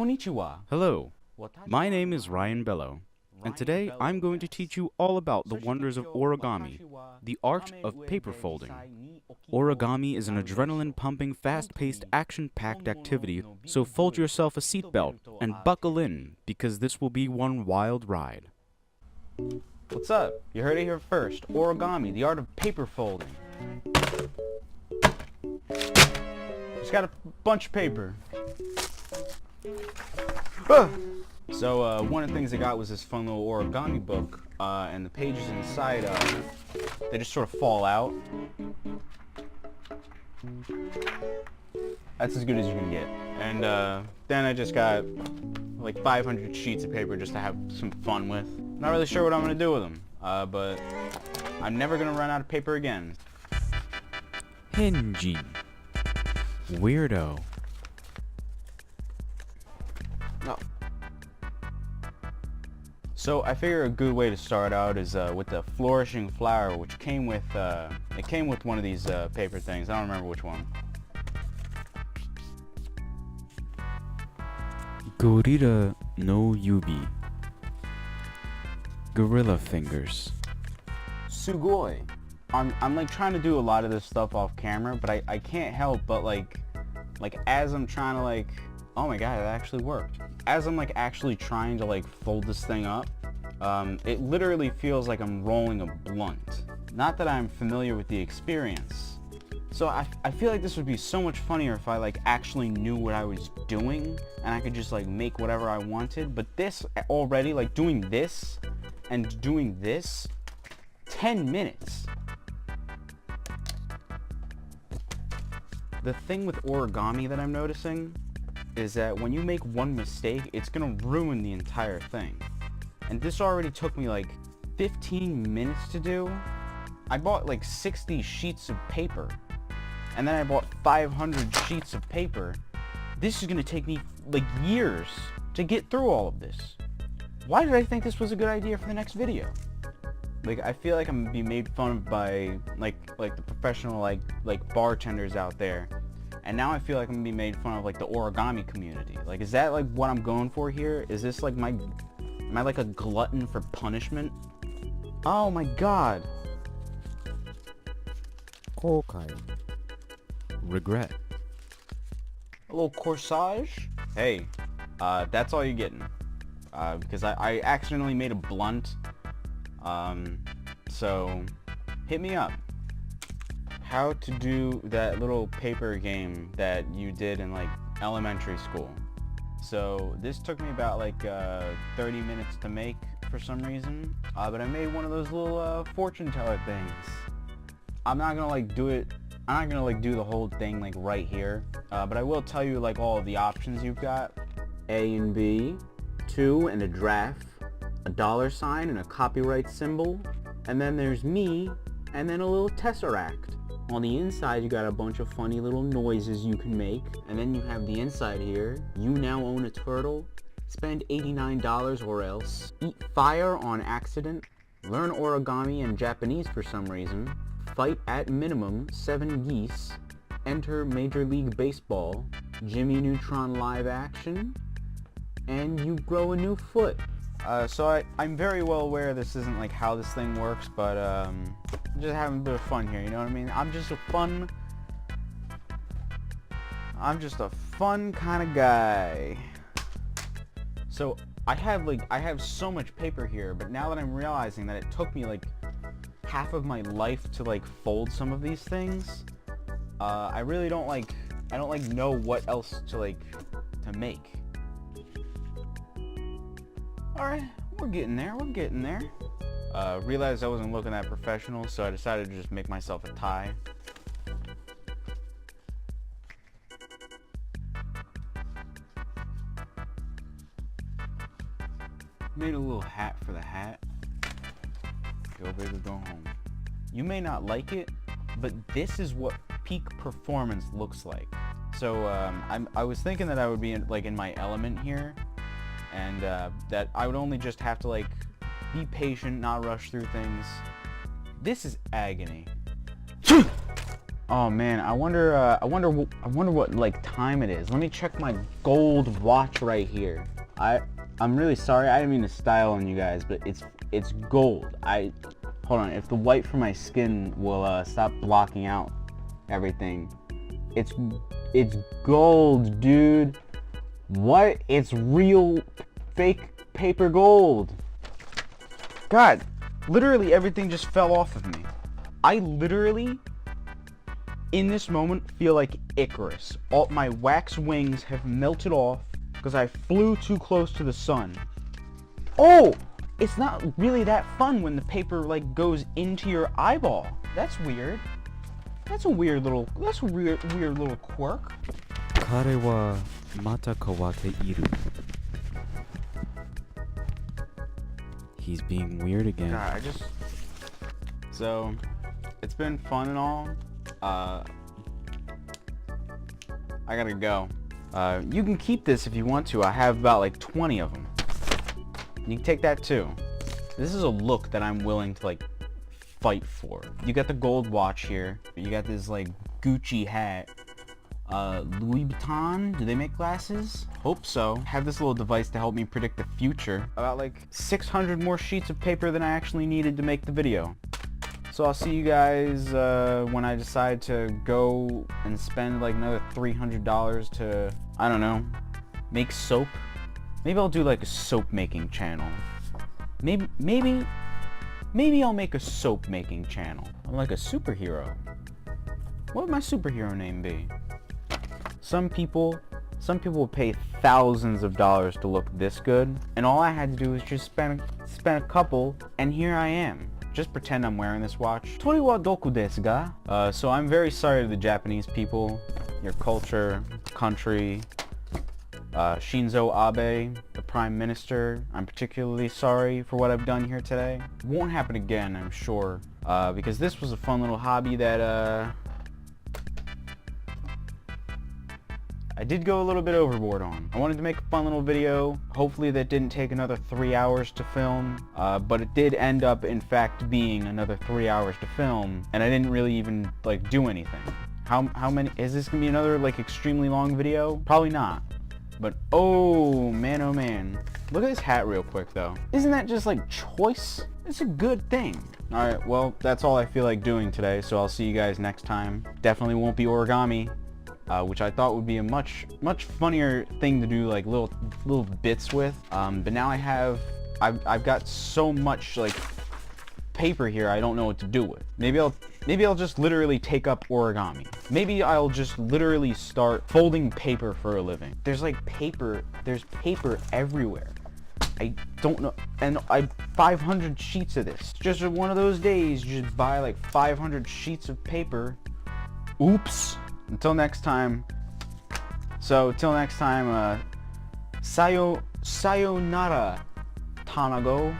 Konnichiwa. Hello, my name is Ryan Bello, and today I'm going to teach you all about the wonders of origami, the art of paper folding. Origami is an adrenaline-pumping, fast-paced, action-packed activity, so fold yourself a seatbelt and buckle in, because this will be one wild ride. What's up? You heard it here first. Origami, the art of paper folding. Just got a bunch of paper. So one of the things I got was this fun little origami book, and the pages inside, they just sort of fall out. That's as good as you can get. And then I just got like 500 sheets of paper just to have some fun with. Not really sure what I'm going to do with them, but I'm never going to run out of paper again. Henji. Weirdo. No. So I figure a good way to start out is with the flourishing flower, which came with one of these paper things. I don't remember which one. Gorilla no Yubi. Gorilla fingers. Sugoi. I'm like trying to do a lot of this stuff off camera, but I can't help but like as I'm trying to like, oh my god, it actually worked. As I'm like actually trying to like fold this thing up, it literally feels like I'm rolling a blunt. Not that I'm familiar with the experience. So I feel like this would be so much funnier if I like actually knew what I was doing and I could just like make whatever I wanted. But this already, like doing this and doing this, 10 minutes. The thing with origami that I'm noticing is that when you make one mistake, it's gonna ruin the entire thing. And this already took me like 15 minutes to do. I bought like 60 sheets of paper, and then I bought 500 sheets of paper. This is gonna take me like years to get through all of this. Why did I think this was a good idea for the next video? Like, I feel like I'm gonna be made fun of by like the professional like bartenders out there. And now I feel like I'm gonna be made fun of like the origami community. Like, is that like what I'm going for here? Is this like am I like a glutton for punishment? Oh my god. Kokai. Regret. A little corsage? Hey, that's all you're getting. Because I accidentally made a blunt. So hit me up. How to do that little paper game that you did in like elementary school. So this took me about like 30 minutes to make for some reason, but I made one of those little fortune teller things. I'm not gonna like do it, I'm not gonna like do the whole thing like right here, but I will tell you like all of the options you've got. A and B, 2 and a draft, a $sign and a copyright symbol, and then there's me, and then a little tesseract. On the inside, you got a bunch of funny little noises you can make. And then you have the inside here. You now own a turtle. Spend $89 or else. Eat fire on accident. Learn origami and Japanese for some reason. Fight at minimum 7 geese. Enter Major League Baseball. Jimmy Neutron live action. And you grow a new foot. So I'm very well aware this isn't like how this thing works, but I'm just having a bit of fun here, you know what I mean? I'm just a fun kind of guy. So I have so much paper here, but now that I'm realizing that it took me like half of my life to like fold some of these things, I really don't know what else to make. Alright, we're getting there. Realized I wasn't looking that professional, so I decided to just make myself a tie. Made a little hat for the hat. Go big or go home. You may not like it, but this is what peak performance looks like. So I was thinking that I would be in my element here, and that I would only just have to like be patient, not rush through things. This is agony. Oh man, I wonder what like time it is. Let me check my gold watch right here. I'm really sorry. I didn't mean to style on you guys, but it's gold. Hold on. If the white from my skin will stop blocking out everything, it's gold, dude. What? It's real fake paper gold. God, literally everything just fell off of me. I literally, in this moment, feel like Icarus. All my wax wings have melted off because I flew too close to the sun. Oh, it's not really that fun when the paper like goes into your eyeball. That's weird. That's a weird little quirk. 彼はまた変わっている. He's being weird again. God, so, it's been fun and all. I gotta go. You can keep this if you want to. I have about like 20 of them. You can take that too. This is a look that I'm willing to like fight for. You got the gold watch here. You got this like Gucci hat. Louis Vuitton, do they make glasses? Hope so. Have this little device to help me predict the future. About like 600 more sheets of paper than I actually needed to make the video. So I'll see you guys when I decide to go and spend like another $300 to, I don't know, make soap. Maybe I'll do like a soap making channel. Maybe I'll make a soap making channel. I'm like a superhero. What would my superhero name be? Some people will pay thousands of dollars to look this good, and all I had to do was just spend a couple, and here I am. Just pretend I'm wearing this watch. Tori wa doku desu ga? So I'm very sorry to the Japanese people, your culture, country, Shinzo Abe, the Prime Minister. I'm particularly sorry for what I've done here today. It won't happen again, I'm sure, because this was a fun little hobby that, I did go a little bit overboard on. I wanted to make a fun little video. Hopefully that didn't take another 3 hours to film, but it did end up in fact being another 3 hours to film, and I didn't really even like do anything. How many, is this gonna be another like extremely long video? Probably not. But oh man. Look at this hat real quick though. Isn't that just like choice? It's a good thing. Alright, well that's all I feel like doing today, so I'll see you guys next time. Definitely won't be origami. Which I thought would be a much funnier thing to do like little bits with. But now I've got so much like paper here I don't know what to do with. Maybe I'll just literally take up origami. Maybe I'll just literally start folding paper for a living. There's paper everywhere. I don't know, and I 500 sheets of this. Just one of those days, you just buy like 500 sheets of paper. Oops. Until next time. So, till next time, sayonara, Tanago.